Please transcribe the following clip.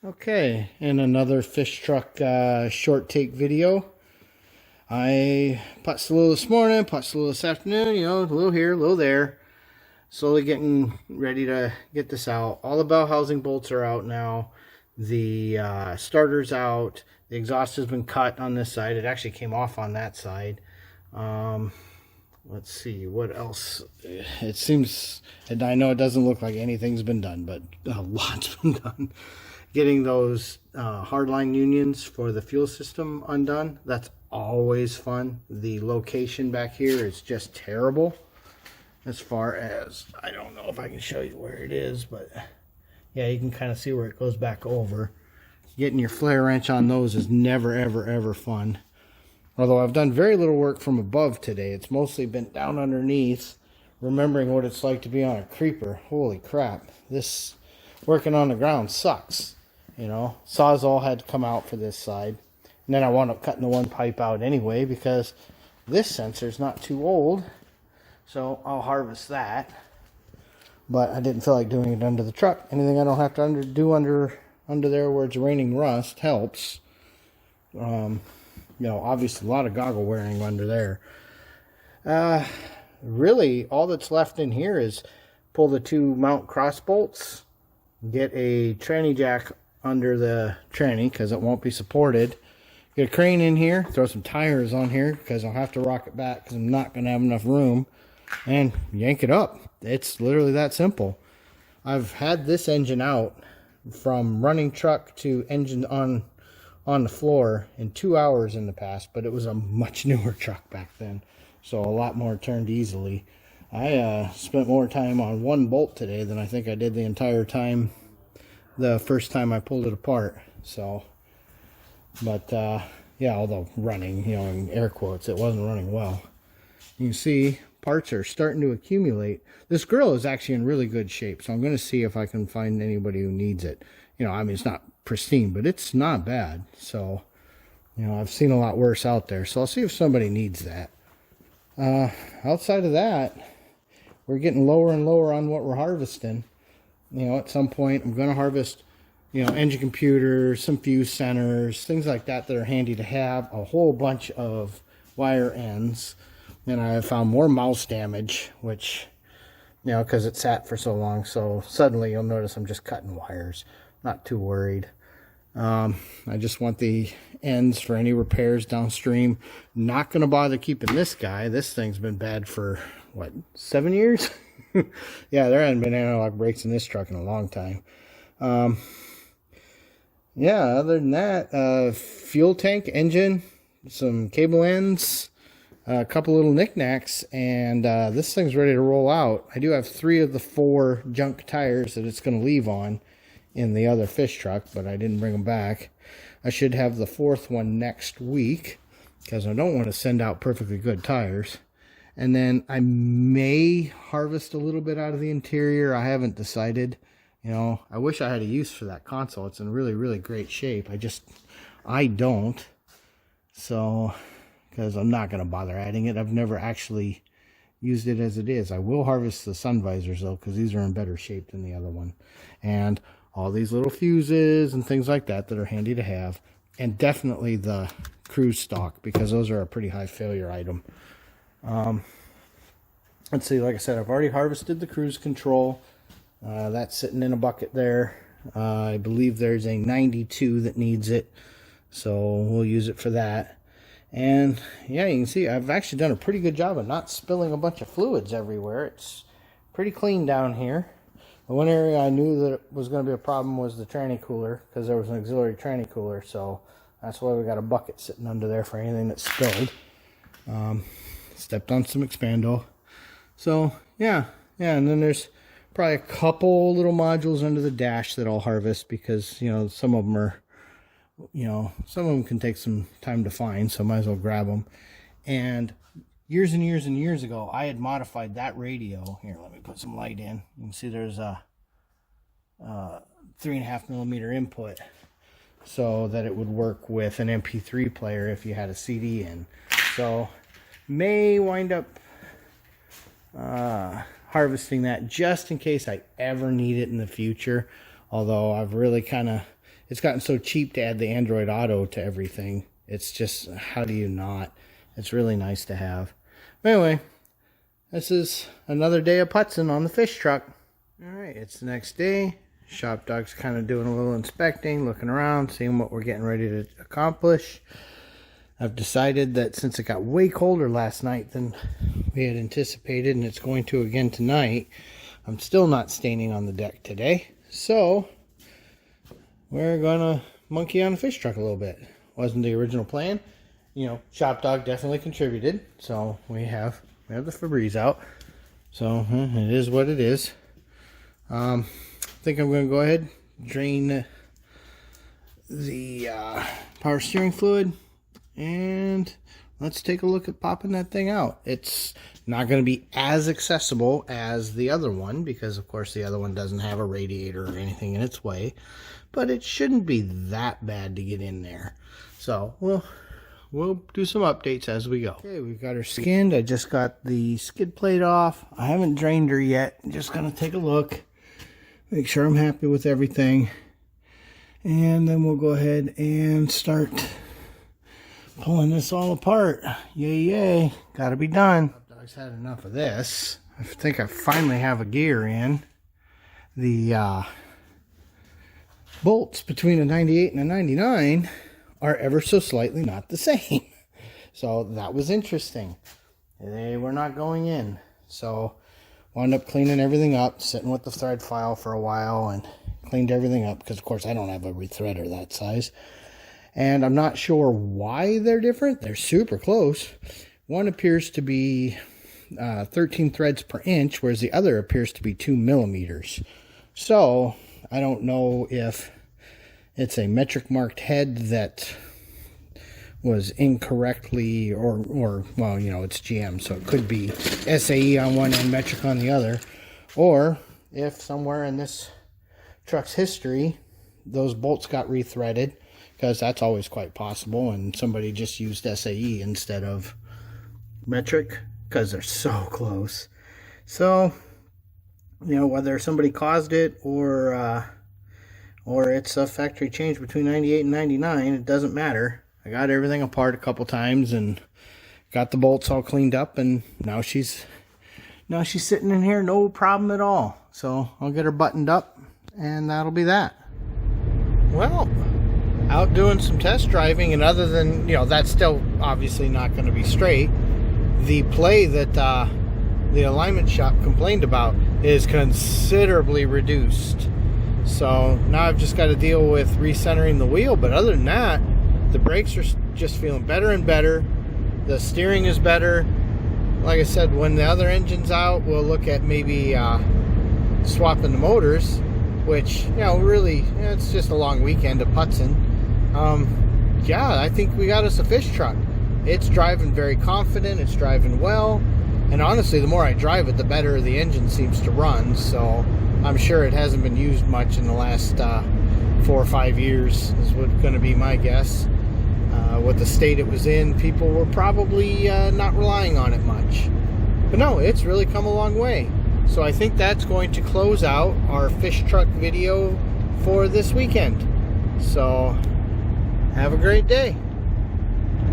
Okay, in another fish truck short take video. I putzed a little this morning, putzed a little this afternoon, you know, a little here, a little there. Slowly getting ready to get this out. All the bell housing bolts are out now. The starter's out. The exhaust has been cut on this side. It actually came off on that side. Let's see, what else? It seems, and I know it doesn't look like anything's been done, but a lot's been done. Getting those hardline unions for the fuel system undone, that's always fun. The location back here is just terrible. As far as, I don't know if I can show you where it is, but yeah, you can kind of see where it goes back over. Getting your flare wrench on those is never, ever, ever fun. Although I've done very little work from above today. It's mostly been down underneath, remembering what it's like to be on a creeper. Holy crap. This working on the ground sucks. You know, Sawzall had to come out for this side. And then I wound up cutting the one pipe out anyway because this sensor's not too old. So I'll harvest that. But I didn't feel like doing it under the truck. Anything I don't have to do under there where it's raining rust helps. You know, obviously a lot of goggle wearing under there. Really, all that's left in here is pull the two mount cross bolts, get a tranny jack under the tranny because it won't be supported. Get a crane in here, throw some tires on here because I'll have to rock it back because I'm not going to have enough room, and yank it up. It's literally that simple. I've had this engine out from running truck to engine on the floor in 2 hours in the past, but it was a much newer truck back then, so a lot more turned easily. I spent more time on one bolt today than I think I did the entire time the first time I pulled it apart. So, but yeah, although running, you know, in air quotes, it wasn't running well. You can see parts are starting to accumulate. This grill is actually in really good shape, so I'm going to see if I can find anybody who needs it. You know, I mean, it's not pristine, but it's not bad. So, you know, I've seen a lot worse out there, so I'll see if somebody needs that. Outside of that, we're getting lower and lower on what we're harvesting. You know, at some point I'm going to harvest, you know, engine computers, some fuse centers, things like that that are handy to have, a whole bunch of wire ends. And I found more mouse damage, which, you know, because it sat for so long. So suddenly you'll notice I'm just cutting wires. Not too worried. I just want the ends for any repairs downstream. Not going to bother keeping this guy. This thing's been bad for, what, 7 years? Yeah, there hadn't been analog brakes in this truck in a long time. Yeah, other than that, fuel tank, engine, some cable ends, a couple little knickknacks, and this thing's ready to roll out. I do have 3 of the 4 junk tires that it's going to leave on in the other fish truck, but I didn't bring them back. I should have the 4th one next week because I don't want to send out perfectly good tires. And then I may harvest a little bit out of the interior. I haven't decided. You know, I wish I had a use for that console. It's in really, really great shape. I don't. So, because I'm not going to bother adding it. I've never actually used it as it is. I will harvest the sun visors though, because these are in better shape than the other one. And all these little fuses and things like that that are handy to have. And definitely the cruise stock, because those are a pretty high failure item. Let's see, like I said, I've already harvested the cruise control. That's sitting in a bucket there. I believe there's a 92 that needs it, so we'll use it for that. And yeah, you can see I've actually done a pretty good job of not spilling a bunch of fluids everywhere. It's pretty clean down here. The one area I knew that it was going to be a problem was the tranny cooler, because there was an auxiliary tranny cooler, so that's why we got a bucket sitting under there for anything that's spilled. Stepped on some expando. So yeah, and then there's probably a couple little modules under the dash that I'll harvest because, you know, some of them are, you know, some of them can take some time to find, so I might as well grab them. And years and years and years ago, I had modified that radio. Here, let me put some light in. You can see there's a 3.5 millimeter input so that it would work with an MP3 player if you had a CD in. So may wind up harvesting that just in case I ever need it in the future. Although I've really kind of, it's gotten so cheap to add the Android Auto to everything. It's just, how do you not? It's really nice to have. Anyway, this is another day of putzing on the fish truck. Alright, it's the next day. ShopDog's kind of doing a little inspecting, looking around, seeing what we're getting ready to accomplish. I've decided that since it got way colder last night than we had anticipated, and it's going to again tonight, I'm still not staining on the deck today. So we're gonna monkey on the fish truck a little bit. Wasn't the original plan. You know, ShopDog definitely contributed, so we have the Febreze out. So it is what it is. I think I'm going to go ahead and drain the power steering fluid, and let's take a look at popping that thing out. It's not going to be as accessible as the other one because, of course, the other one doesn't have a radiator or anything in its way, but it shouldn't be that bad to get in there. So we'll do some updates as we go. Okay, we've got her skinned. I just got the skid plate off. I haven't drained her yet. I'm just going to take a look, make sure I'm happy with everything, and then we'll go ahead and start pulling this all apart. Yay, gotta be done. Dog's had enough of this. I think I finally have a gear in. The bolts between a 98 and a 99 are ever so slightly not the same. So that was interesting. They were not going in. So wound up cleaning everything up, sitting with the thread file for a while and cleaned everything up because, of course, I don't have a rethreader that size. And I'm not sure why they're different. They're super close. One appears to be 13 threads per inch, whereas the other appears to be 2 millimeters. So I don't know if it's a metric marked head that was incorrectly, or well, you know, it's GM, so it could be SAE on one and metric on the other, or if somewhere in this truck's history those bolts got rethreaded, because that's always quite possible, and somebody just used SAE instead of metric because they're so close. So, you know, whether somebody caused it or it's a factory change between 98 and 99, it doesn't matter. I got everything apart a couple times and got the bolts all cleaned up, and now she's sitting in here no problem at all. So I'll get her buttoned up, and that'll be that. Well, out doing some test driving, and other than, you know, that's still obviously not going to be straight. The play that the alignment shop complained about is considerably reduced. So now I've just got to deal with recentering the wheel, but other than that, the brakes are just feeling better and better. The steering is better. Like I said, when the other engine's out, we'll look at maybe swapping the motors, which, you know, really, it's just a long weekend of putzing. Yeah, I think we got us a fish truck. It's driving very confident, it's driving well, and honestly, the more I drive it, the better the engine seems to run. So I'm sure it hasn't been used much in the last 4 or 5 years, is going to be my guess. With the state it was in, people were probably not relying on it much. But no, it's really come a long way. So I think that's going to close out our fish truck video for this weekend. So have a great day.